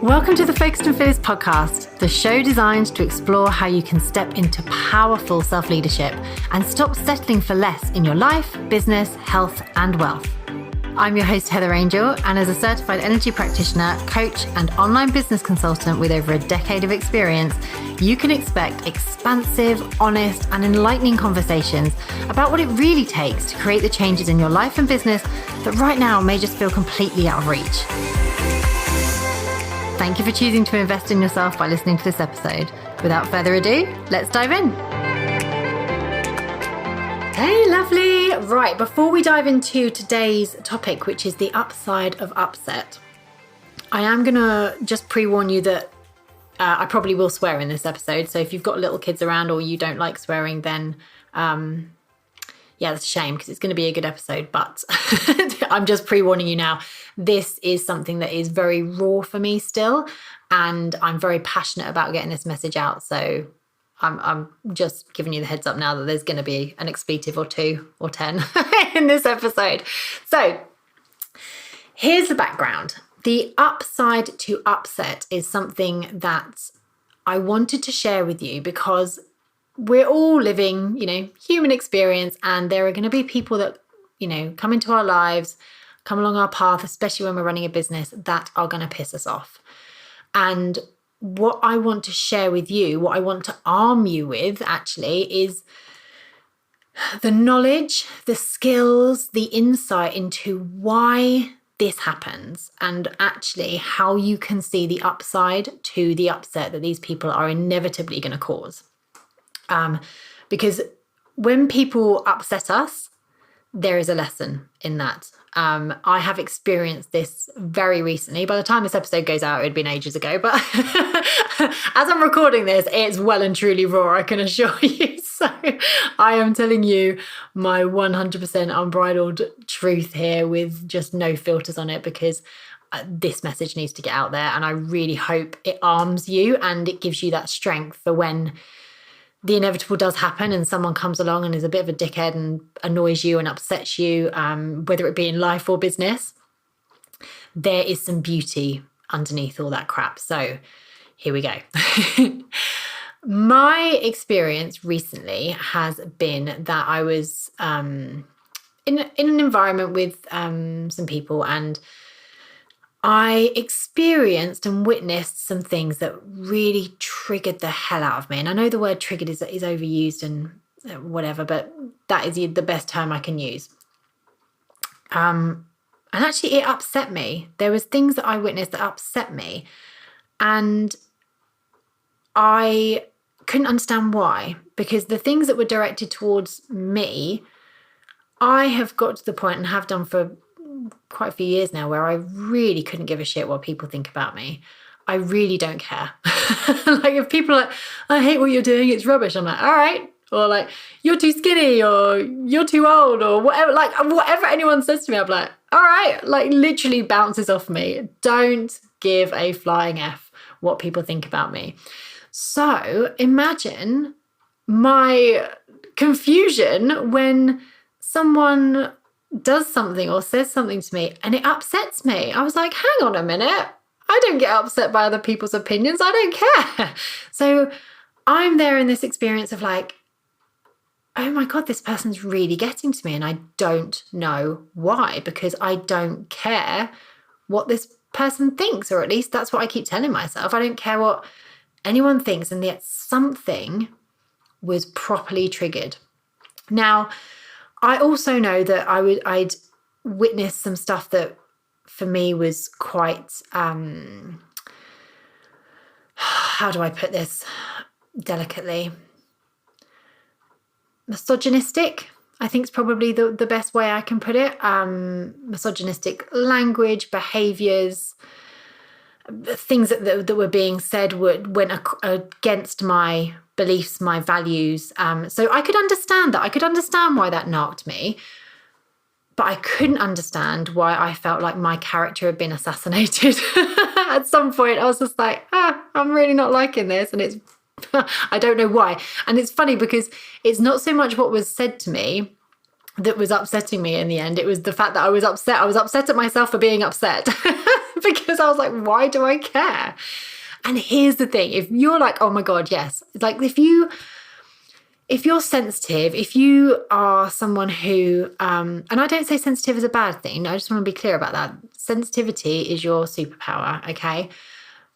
Welcome to the Focused and Fearless podcast, the show designed to explore how you can step into powerful self-leadership and stop settling for less in your life, business, health, and wealth. I'm your host, Heather Angel, and as a certified energy practitioner, coach, and online business consultant with over a decade of experience, you can expect expansive, honest, and enlightening conversations about what it really takes to create the changes in your life and business that right now may just feel completely out of reach. Thank you for choosing to invest in yourself by listening to this episode. Without further ado, let's dive in. Hey, lovely. Right, before we dive into today's topic, which is the upside of upset, I am going to just pre-warn you that I probably will swear in this episode. So if you've got little kids around or you don't like swearing, then that's a shame because it's going to be a good episode. But I'm just pre-warning you now. This is something that is very raw for me still, and I'm very passionate about getting this message out. So I'm just giving you the heads up now that there's going to be an expletive or 2 or 10 in this episode. So here's the background. The upside to upset is something that I wanted to share with you because we're all living, human experience, and there are going to be people that, come into our lives, come along our path, especially when we're running a business, that are going to piss us off. And what I want to share with you, what I want to arm you with actually, is the knowledge, the skills, the insight into why this happens, and actually how you can see the upside to the upset that these people are inevitably going to cause. Because when people upset us, there is a lesson in that. I have experienced this very recently. By the time this episode goes out, it had been ages ago. But as I'm recording this, it's well and truly raw, I can assure you. So I am telling you my 100% unbridled truth here with just no filters on it, because this message needs to get out there. And I really hope it arms you and it gives you that strength for when the inevitable does happen and someone comes along and is a bit of a dickhead and annoys you and upsets you, whether it be in life or business. There is some beauty underneath all that crap. So here we go. My experience recently has been that I was in an environment with some people, and I experienced and witnessed some things that really triggered the hell out of me. And I know the word triggered is overused and whatever, but that is the best term I can use. And actually it upset me. There was things that I witnessed that upset me, and I couldn't understand why, because the things that were directed towards me, I have got to the point, and have done for quite a few years now, where I really couldn't give a shit what people think about me. I really don't care. Like if people are like, I hate what you're doing, it's rubbish, I'm like, all right. Or like, you're too skinny, or you're too old, or whatever. Like whatever anyone says to me, I'm like, all right. Like literally bounces off me. Don't give a flying F what people think about me. So imagine my confusion when someone does something or says something to me and it upsets me. I was like, hang on a minute. I don't get upset by other people's opinions. I don't care. So I'm there in this experience of like, oh my God, this person's really getting to me, and I don't know why, because I don't care what this person thinks, or at least that's what I keep telling myself. I don't care what anyone thinks, and yet something was properly triggered. Now, I also know that I'd witnessed some stuff that for me was quite, how do I put this delicately? Misogynistic, I think is probably the best way I can put it. Misogynistic language, behaviours, things that were being said went against my beliefs, my values. So I could understand that. I could understand why that knocked me, but I couldn't understand why I felt like my character had been assassinated. At some point, I was just like, I'm really not liking this. And it's, I don't know why. And it's funny because it's not so much what was said to me that was upsetting me in the end. It was the fact that I was upset. I was upset at myself for being upset. because I was like, why do I care? And here's the thing, if you're like, oh my God, yes, like if you're sensitive, if you are someone who, and I don't say sensitive is a bad thing, I just want to be clear about that. Sensitivity is your superpower, okay?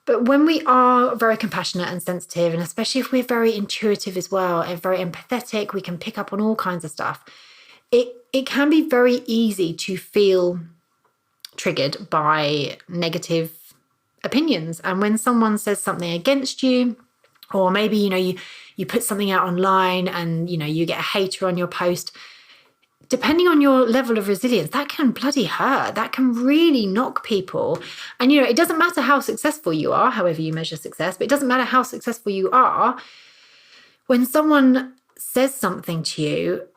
But when we are very compassionate and sensitive, and especially if we're very intuitive as well and very empathetic, we can pick up on all kinds of stuff. It can be very easy to feel triggered by negative opinions. And when someone says something against you, or maybe, you put something out online and, you get a hater on your post, depending on your level of resilience, that can bloody hurt. That can really knock people. And, it doesn't matter how successful you are, however you measure success, but it doesn't matter how successful you are. When someone says something to you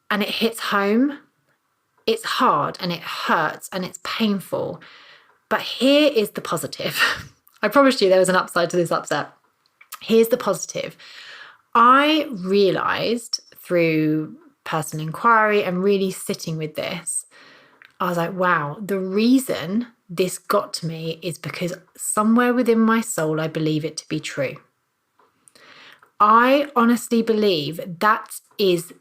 and it hits home, it's hard and it hurts and it's painful. But here is the positive. I promised you there was an upside to this upset. Here's the positive. I realized through personal inquiry and really sitting with this, I was like, wow, the reason this got to me is because somewhere within my soul, I believe it to be true. I honestly believe that is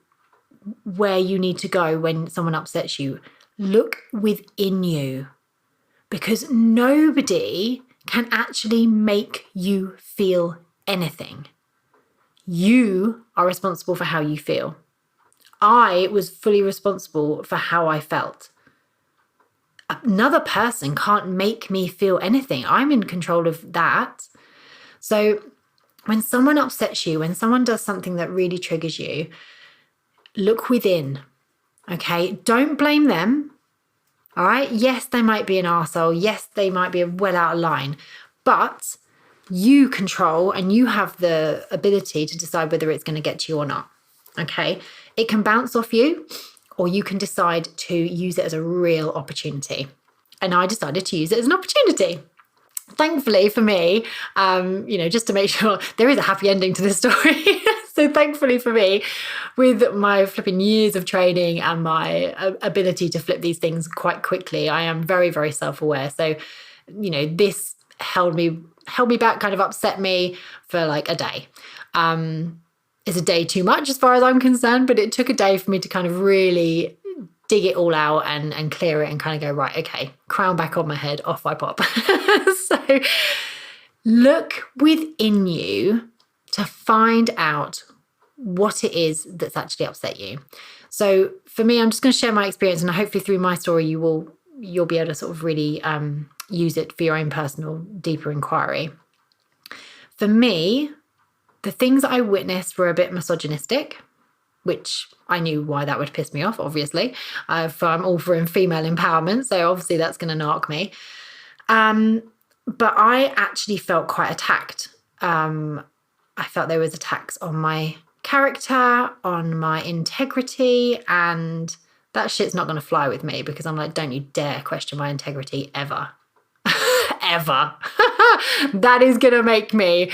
where you need to go when someone upsets you. Look within you, because nobody can actually make you feel anything. You are responsible for how you feel. I was fully responsible for how I felt. Another person can't make me feel anything. I'm in control of that. So when someone upsets you, when someone does something that really triggers you, look within, okay? Don't blame them, all right? Yes, they might be an arsehole. Yes, they might be well out of line, but you control and you have the ability to decide whether it's going to get to you or not, okay? It can bounce off you, or you can decide to use it as a real opportunity. And I decided to use it as an opportunity. Thankfully for me, just to make sure there is a happy ending to this story. So thankfully for me, with my flipping years of training and my ability to flip these things quite quickly, I am very, very self-aware. So, this held me back, kind of upset me for like a day. Is a day too much as far as I'm concerned, but it took a day for me to kind of really dig it all out and clear it and kind of go, right, okay, crown back on my head, off I pop. So look within you to find out what it is that's actually upset you. So for me, I'm just going to share my experience, and hopefully through my story, you'll be able to sort of really use it for your own personal, deeper inquiry. For me, the things that I witnessed were a bit misogynistic, which I knew why that would piss me off, obviously. I'm all for female empowerment, so obviously that's going to knock me. But I actually felt quite attacked. I felt there was attacks on my character, on my integrity, and that shit's not going to fly with me, because I'm like, don't you dare question my integrity ever. Ever. That is going to make me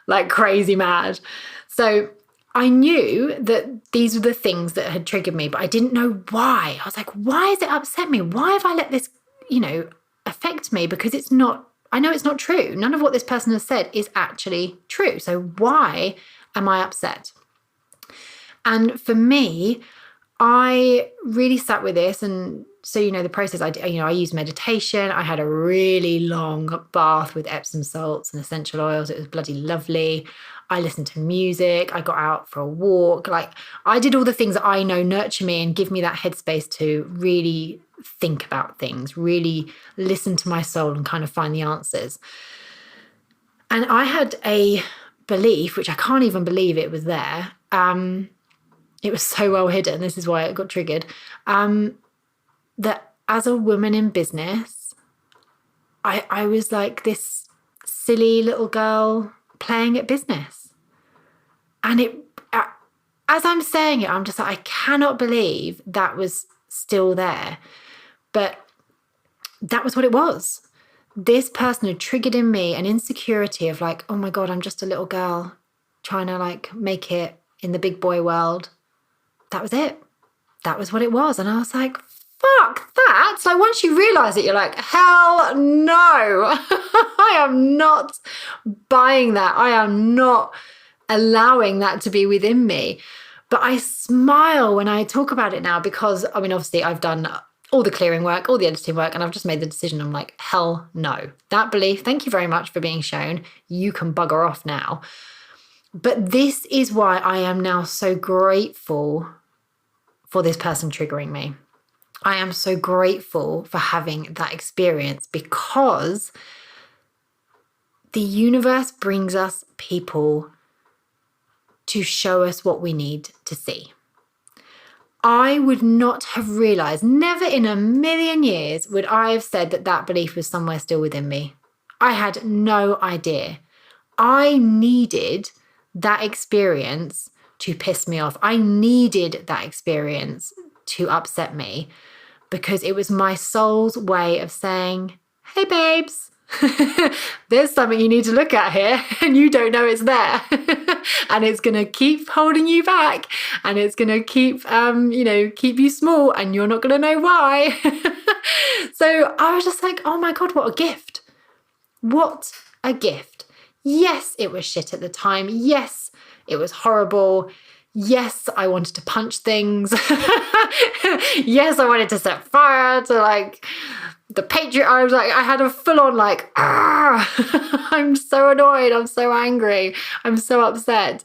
like crazy mad. So I knew that these were the things that had triggered me, but I didn't know why. I was like, why has it upset me? Why have I let this, affect me? Because I know it's not true. None of what this person has said is actually true. So why am I upset? And for me, I really sat with this, and so the process. I used meditation. I had a really long bath with Epsom salts and essential oils. It was bloody lovely. I listened to music. I got out for a walk. Like, I did all the things that I know nurture me and give me that headspace to really think about things, really listen to my soul and kind of find the answers. And I had a belief, which I can't even believe it was there. It was so well hidden. This is why it got triggered. That as a woman in business, I was like this silly little girl playing at business. And as I'm saying it, I'm just like, I cannot believe that was still there. But that was what it was. This person had triggered in me an insecurity of like, oh my God, I'm just a little girl trying to like make it in the big boy world. That was it. That was what it was. And I was like, fuck that, so once you realize it, you're like, hell no, I am not buying that. I am not allowing that to be within me. But I smile when I talk about it now because, I mean, obviously I've done all the clearing work, all the editing work, and I've just made the decision. I'm like, hell no. That belief, thank you very much for being shown. You can bugger off now. But this is why I am now so grateful for this person triggering me. I am so grateful for having that experience because the universe brings us people to show us what we need to see. I would not have realized, never in a million years would I have said that that belief was somewhere still within me. I had no idea. I needed that experience to piss me off. I needed that experience to upset me because it was my soul's way of saying, hey babes, there's something you need to look at here and you don't know it's there. And it's going to keep holding you back and it's going to keep, keep you small and you're not going to know why. So I was just like, oh my God, what a gift. What a gift. Yes, it was shit at the time. Yes, it was horrible. Yes, I wanted to punch things. Yes, I wanted to set fire to the Patriot. I was like, I had a full on I'm so annoyed. I'm so angry. I'm so upset.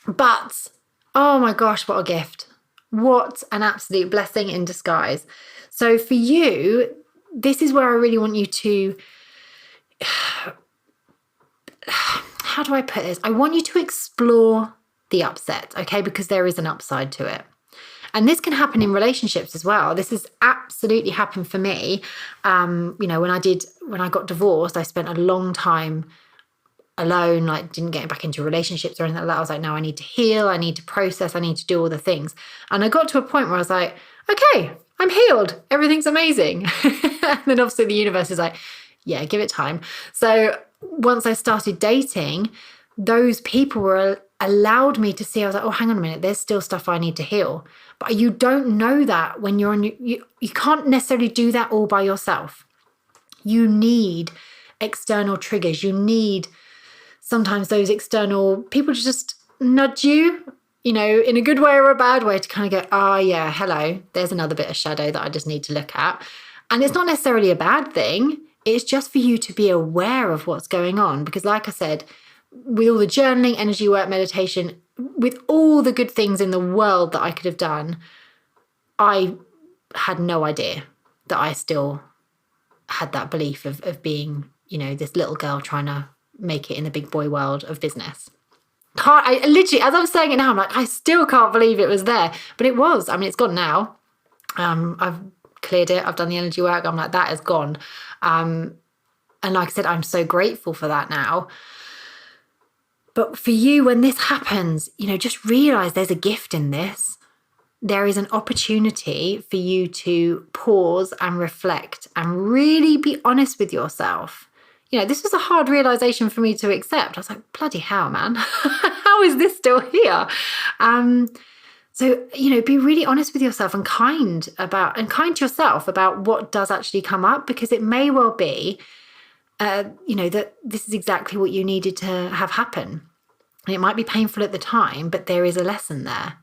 But, oh my gosh, what a gift. What an absolute blessing in disguise. So for you, this is where I really want you to, how do I put this? I want you to explore the upset, okay? Because there is an upside to it. And this can happen in relationships as well. This has absolutely happened for me. When I got divorced, I spent a long time alone, didn't get back into relationships or anything like that. I was like, no, I need to heal. I need to process. I need to do all the things. And I got to a point where I was like, okay, I'm healed. Everything's amazing. And then obviously the universe is like, yeah, give it time. So once I started dating, those people were allowed me to see. I was like, oh, hang on a minute. There's still stuff I need to heal. But you don't know that when you're you can't necessarily do that all by yourself. You need external triggers. You need sometimes those external people to just nudge you, in a good way or a bad way, to kind of go, oh yeah, hello, there's another bit of shadow that I just need to look at. And it's not necessarily a bad thing. It's just for you to be aware of what's going on. Because like I said, with all the journaling, energy work, meditation, with all the good things in the world that I could have done, I had no idea that I still had that belief of being, this little girl trying to make it in the big boy world of business. I literally, as I'm saying it now, I'm like, I still can't believe it was there. But it was. I mean, it's gone now. I've cleared it. I've done the energy work. I'm like, that is gone. And like I said, I'm so grateful for that now. But for you, when this happens, just realize there's a gift in this. There is an opportunity for you to pause and reflect and really be honest with yourself. This was a hard realization for me to accept. I was like, bloody hell, man. How is this still here? So, be really honest with yourself and kind to yourself about what does actually come up, because it may well be, that this is exactly what you needed to have happen. And it might be painful at the time, but there is a lesson there.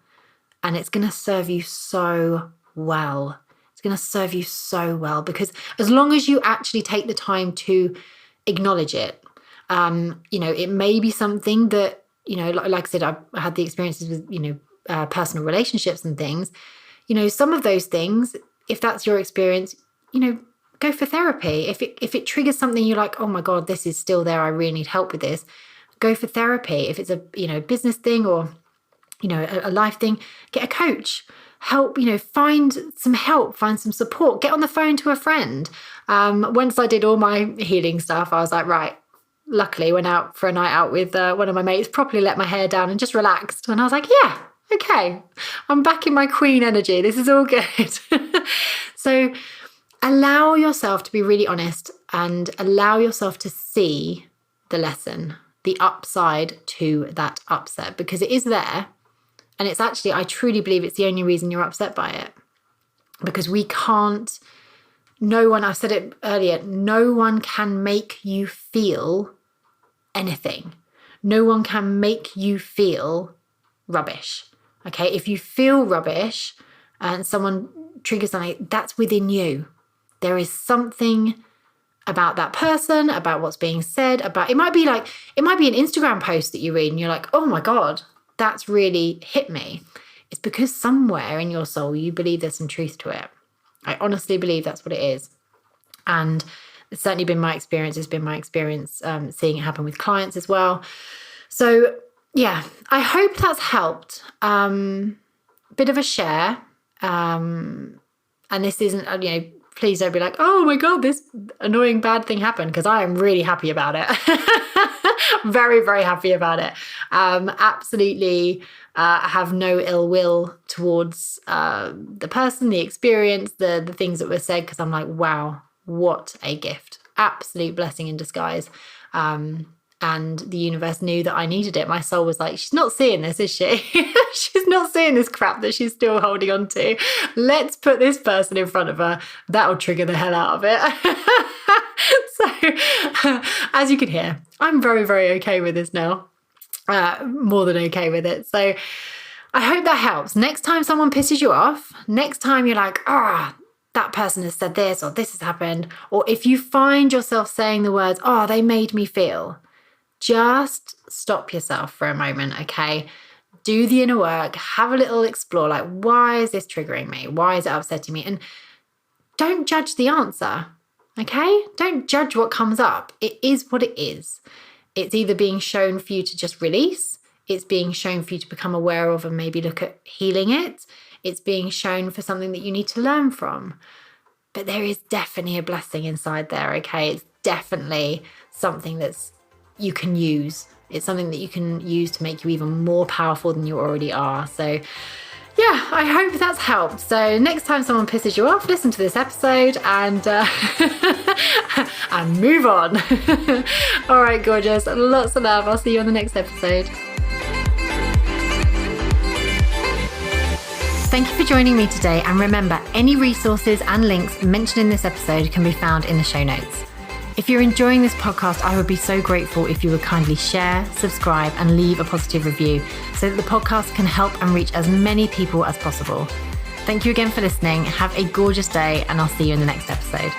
And it's going to serve you so well. It's going to serve you so well, because as long as you actually take the time to acknowledge it, it may be something that, like I said, I've had the experiences with, personal relationships and things. Some of those things, if that's your experience, go for therapy. If it triggers something you're like, oh my God, this is still there, I really need help with this, go for therapy. If it's a business thing or a life thing, get a coach. Help, find some help, find some support, get on the phone to a friend. Once I did all my healing stuff, I was like, right, luckily went out for a night out with one of my mates, properly let my hair down and just relaxed. And I was like, yeah, okay, I'm back in my queen energy. This is all good. So allow yourself to be really honest and allow yourself to see the lesson, the upside to that upset, because it is there. And it's actually, I truly believe it's the only reason you're upset by it. because I've said it earlier, no one can make you feel anything. No one can make you feel rubbish. Okay, if you feel rubbish and someone triggers something, that's within you. There is something about that person, about what's being said, it might be an Instagram post that you read and you're like, oh my God, that's really hit me. It's because somewhere in your soul you believe there's some truth to it. I honestly believe that's what it is. And it's certainly been my experience. It's been my experience seeing it happen with clients as well. So yeah, I hope that's helped. Bit of a share. And this isn't, please don't be like, oh my God, this annoying bad thing happened, because I am really happy about it. Very, very happy about it. Absolutely have no ill will towards the person, the experience, the things that were said, because I'm like, wow, what a gift. Absolute blessing in disguise. And the universe knew that I needed it. My soul was like, she's not seeing this, is she? She's not seeing this crap that she's still holding on to. Let's put this person in front of her. That'll trigger the hell out of it. So, as you can hear, I'm very, very okay with this now. More than okay with it. So I hope that helps. Next time someone pisses you off, next time you're like, that person has said this, or this has happened, or if you find yourself saying the words, they made me feel, just stop yourself for a moment, okay? Do the inner work, have a little explore, like, why is this triggering me? Why is it upsetting me? And don't judge the answer, okay? Don't judge what comes up. It is what it is. It's either being shown for you to just release, it's being shown for you to become aware of and maybe look at healing it. It's being shown for something that you need to learn from. But there is definitely a blessing inside there, okay? It's definitely something you can use. It's something that you can use to make you even more powerful than you already are. So yeah, I hope that's helped. So next time someone pisses you off, listen to this episode and and move on. All right, gorgeous. Lots of love. I'll see you on the next episode. Thank you for joining me today. And remember, any resources and links mentioned in this episode can be found in the show notes. If you're enjoying this podcast, I would be so grateful if you would kindly share, subscribe, and leave a positive review so that the podcast can help and reach as many people as possible. Thank you again for listening. Have a gorgeous day, and I'll see you in the next episode.